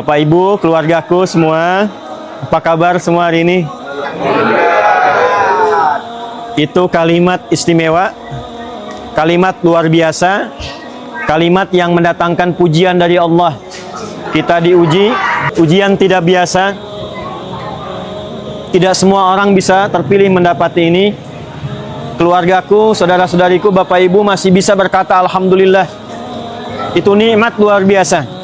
Bapak Ibu, keluargaku semua, apa kabar semua hari ini? Itu kalimat istimewa, kalimat luar biasa, kalimat yang mendatangkan pujian dari Allah. Kita diuji, ujian tidak biasa. Tidak semua orang bisa terpilih mendapati ini. Keluargaku, saudara-saudariku, Bapak Ibu masih bisa berkata Alhamdulillah. Itu nikmat luar biasa.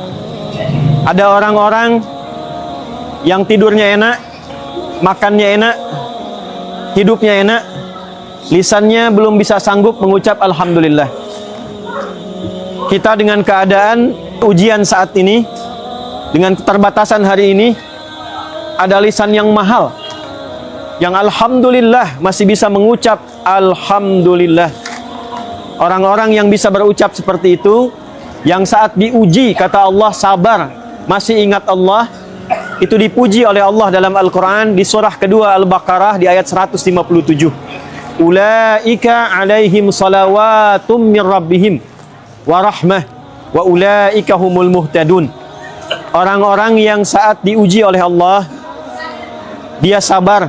Ada orang-orang yang tidurnya enak, makannya enak, hidupnya enak, lisannya belum bisa sanggup mengucap Alhamdulillah. Kita dengan keadaan ujian saat ini, dengan keterbatasan hari ini, ada lisan yang mahal, yang Alhamdulillah masih bisa mengucap Alhamdulillah. Orang-orang yang bisa berucap seperti itu, yang saat diuji, kata Allah, sabar, masih ingat Allah, itu dipuji oleh Allah dalam Al-Quran di surah kedua Al-Baqarah di ayat 157. Ulaika alaihim salawatum min rabbihim wa rahmah wa ulaika humul muhtadun. Orang-orang yang saat diuji oleh Allah, dia sabar,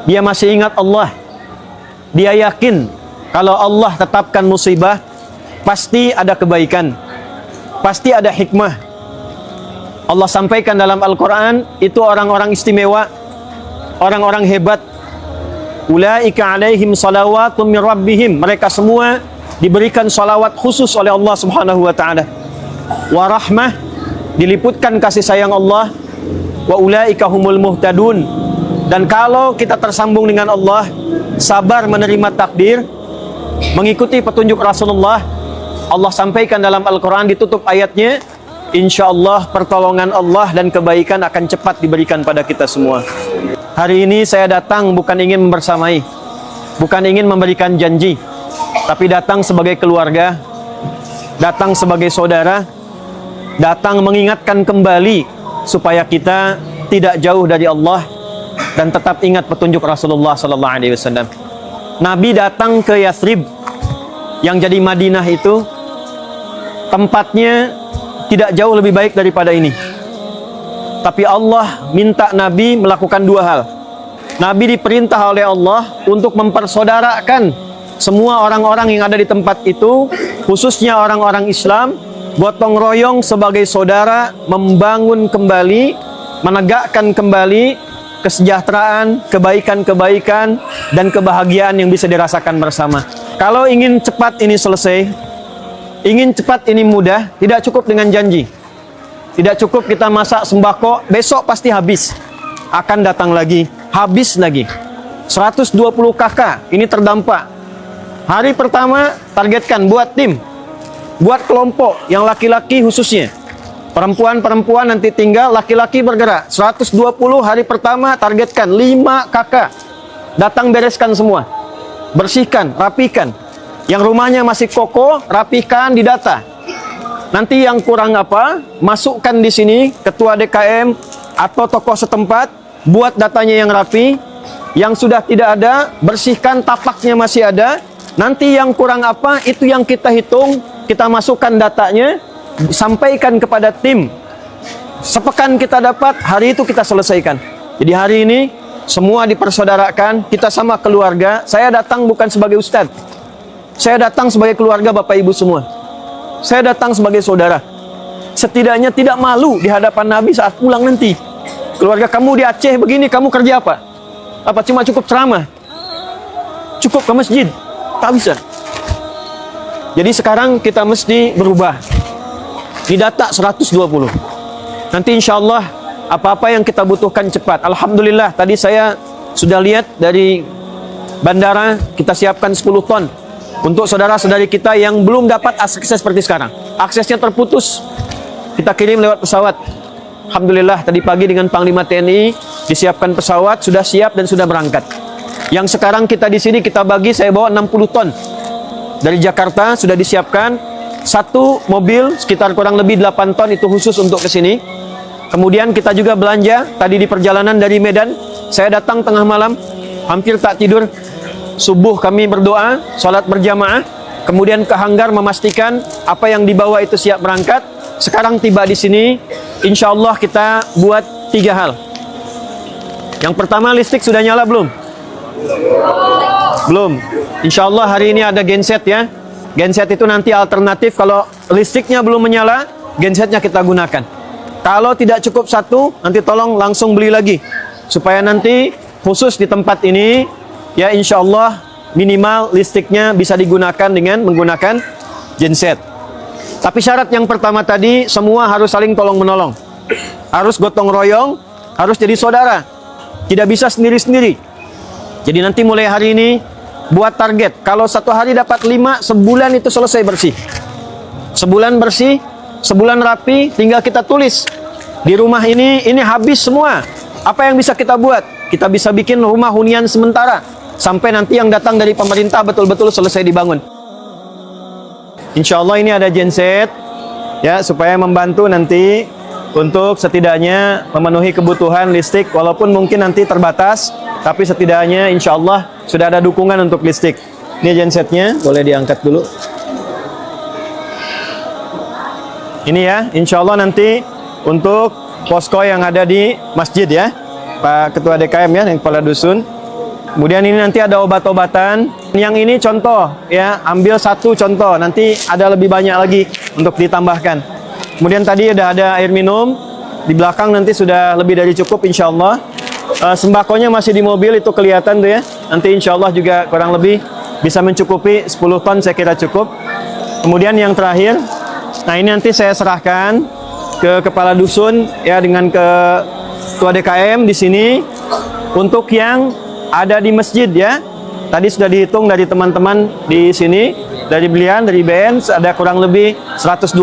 dia masih ingat Allah, dia yakin kalau Allah tetapkan musibah, pasti ada kebaikan, pasti ada hikmah. Allah sampaikan dalam Al-Quran, itu orang-orang istimewa, orang-orang hebat. Ulaika alaihim salawatum min rabbihim. Mereka semua diberikan salawat khusus oleh Allah Subhanahu wa ta'ala. Wa rahmah, diliputkan kasih sayang Allah. Wa ulaika humul muhtadun. Dan kalau kita tersambung dengan Allah, sabar menerima takdir, mengikuti petunjuk Rasulullah, Allah sampaikan dalam Al-Quran, ditutup ayatnya, InsyaAllah pertolongan Allah dan kebaikan akan cepat diberikan pada kita semua. Hari ini saya datang bukan ingin membersamai, bukan ingin memberikan janji, tapi datang sebagai keluarga, datang sebagai saudara, datang mengingatkan kembali supaya kita tidak jauh dari Allah dan tetap ingat petunjuk Rasulullah SAW. Nabi datang ke Yathrib, yang jadi Madinah itu, tempatnya tidak jauh lebih baik daripada ini. Tapi Allah minta Nabi melakukan dua hal. Nabi diperintah oleh Allah untuk mempersaudarakan semua orang-orang yang ada di tempat itu, khususnya orang-orang Islam, gotong royong sebagai saudara, membangun kembali, menegakkan kembali kesejahteraan, kebaikan-kebaikan, dan kebahagiaan yang bisa dirasakan bersama. Kalau ingin cepat ini selesai, ingin cepat ini mudah, tidak cukup dengan janji. Tidak cukup kita masak sembako, besok pasti habis. Akan datang lagi, habis lagi. 120 kakak, ini terdampak. Hari pertama, targetkan buat tim. Buat kelompok, yang laki-laki khususnya. Perempuan-perempuan nanti tinggal, laki-laki bergerak. 120 hari pertama, targetkan 5 kakak. Datang bereskan semua. Bersihkan, rapikan. Yang rumahnya masih kokoh, rapikan, didata. Nanti yang kurang apa, masukkan di sini ketua DKM atau tokoh setempat, buat datanya yang rapi. Yang sudah tidak ada, bersihkan, tapaknya masih ada. Nanti yang kurang apa, itu yang kita hitung, kita masukkan datanya, sampaikan kepada tim. Sepekan kita dapat, hari itu kita selesaikan. Jadi hari ini, semua dipersaudarakan, kita sama keluarga. Saya datang bukan sebagai ustadz, saya datang sebagai keluarga Bapak Ibu semua. Saya datang sebagai saudara. Setidaknya tidak malu di hadapan Nabi saat pulang nanti. Keluarga kamu di Aceh begini, kamu kerja apa? Apa cuma cukup ceramah? Cukup ke masjid? Tak bisa. Jadi sekarang kita mesti berubah. Didata 120. Nanti insya Allah apa-apa yang kita butuhkan cepat. Alhamdulillah tadi saya sudah lihat dari bandara, kita siapkan 10 ton. Untuk saudara-saudari kita yang belum dapat akses seperti sekarang, aksesnya terputus, kita kirim lewat pesawat. Alhamdulillah tadi pagi dengan Panglima TNI disiapkan pesawat, sudah siap dan sudah berangkat. Yang sekarang kita di sini kita bagi, saya bawa 60 ton dari Jakarta, sudah disiapkan. Satu mobil sekitar kurang lebih 8 ton itu khusus untuk ke sini. Kemudian kita juga belanja tadi di perjalanan dari Medan. Saya datang tengah malam, hampir tak tidur. Subuh kami berdoa, sholat berjamaah, kemudian ke hanggar memastikan apa yang dibawa itu siap berangkat. Sekarang tiba di sini, insya Allah kita buat 3 hal. Yang pertama, listrik sudah nyala belum? Belum. Insya Allah hari ini ada genset ya. Genset itu nanti alternatif, kalau listriknya belum menyala, gensetnya kita gunakan. Kalau tidak cukup satu, nanti tolong langsung beli lagi. Supaya nanti khusus di tempat ini, ya insya Allah minimal listriknya bisa digunakan dengan menggunakan genset. Tapi syarat yang pertama tadi, semua harus saling tolong menolong. Harus gotong royong, harus jadi saudara. Tidak bisa sendiri-sendiri. Jadi nanti mulai hari ini, buat target. Kalau satu hari dapat 5, sebulan itu selesai bersih. Sebulan bersih, sebulan rapi, tinggal kita tulis. Di rumah ini habis semua. Apa yang bisa kita buat? Kita bisa bikin rumah hunian sementara. Sampai nanti yang datang dari pemerintah betul-betul selesai dibangun. Insya Allah ini ada genset. Ya, supaya membantu nanti untuk setidaknya memenuhi kebutuhan listrik. Walaupun mungkin nanti terbatas, tapi setidaknya insya Allah sudah ada dukungan untuk listrik. Ini gensetnya, boleh diangkat dulu. Ini ya, insya Allah nanti untuk posko yang ada di masjid ya, Pak Ketua DKM ya, yang kepala dusun. Kemudian ini nanti ada obat-obatan. Yang ini contoh ya, ambil satu contoh. Nanti ada lebih banyak lagi untuk ditambahkan. Kemudian tadi udah ada air minum. Di belakang nanti sudah lebih dari cukup insya Allah. Sembakonya masih di mobil, itu kelihatan tuh ya. Nanti insya Allah juga kurang lebih bisa mencukupi 10 ton, saya kira cukup. Kemudian yang terakhir, nah ini nanti saya serahkan ke kepala dusun ya, dengan ke ketua DKM di sini untuk yang ada di masjid ya. Tadi sudah dihitung dari teman-teman di sini, dari belian, dari BN ada kurang lebih 120.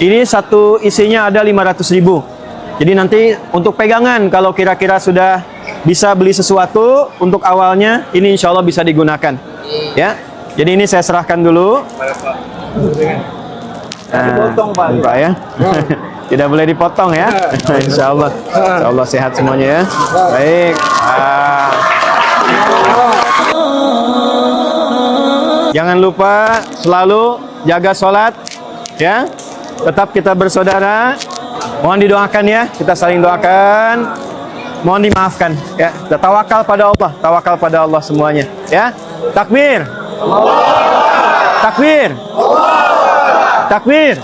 Ini satu isinya ada 500.000. Jadi nanti untuk pegangan, kalau kira-kira sudah bisa beli sesuatu untuk awalnya, ini insya Allah bisa digunakan. Ya, jadi ini saya serahkan dulu. Pak ya, tidak boleh dipotong ya. Insya Allah sehat semuanya ya. Baik. Jangan lupa selalu jaga sholat ya. Tetap kita bersaudara. Mohon didoakan ya, kita saling doakan. Mohon dimaafkan ya. Kita tawakal pada Allah, tawakal pada Allah semuanya ya. Takbir. Takbir. Takbir.